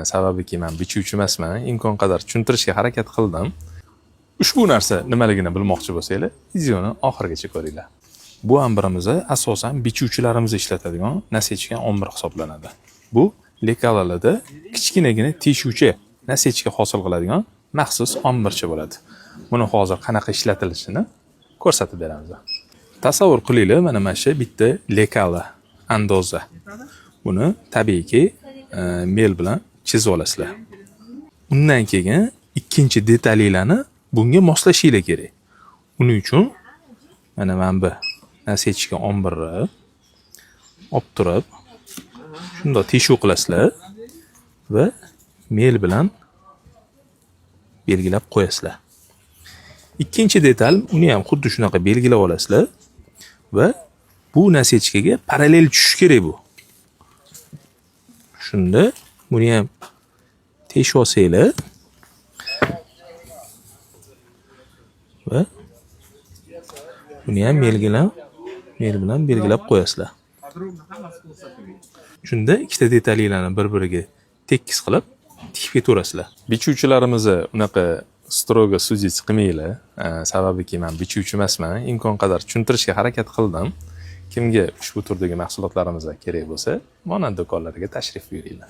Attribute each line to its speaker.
Speaker 1: Sababiki men bichuvchi emasman, imkon qadar tushuntirishga harakat qildim. Ushbu narsa nimaligini bilmoqchi bo'lsanglar, videoni oxirigacha ko'ringlar. Bu ambrimiz asosan bichuvchilarimiz ishlatadigan nasechka ombir hisoblanadi. Bu lekalarda kichkinagina teshuvchi nasechka hosil qiladigan maxsus ombircha bo'ladi. Buni hozir qanaqa ishlatilishini ko'rsatib beramiz. Tasavvur qilinglar, mana shu bitta lekala andoza. Buni tabiiyki mel bilan chizib olasizlar. Undan keyin ikkinchi detallarni bunga moslashinglar kerak. Uning uchun mana bu nasechka ombirni olib turib, shunday teshuv qilasizlar va mel bilan belgilab qo'yasizlar. Ikkinchi detal, uni ham xuddi shunaqa belgilab olasizlar va bu nasechkaga parallel tushish kerak bu. Shunda buni ham teshib olsanglar va buni ham mel bilan belgilab qo'yasizlar. Shunda ikkita detallarni bir-biriga tekis qilib tikib ketaverasizlar. Bichuvchilarimiz unaqa strogo sudить qilmanglar. Sababiki men bichuvchi emasman, imkon qadar tushuntirishga harakat qildim. Kimga ushbu turdagi mahsulotlarimiz kerak bo'lsa, monand do'konlariga tashrif buyuringlar.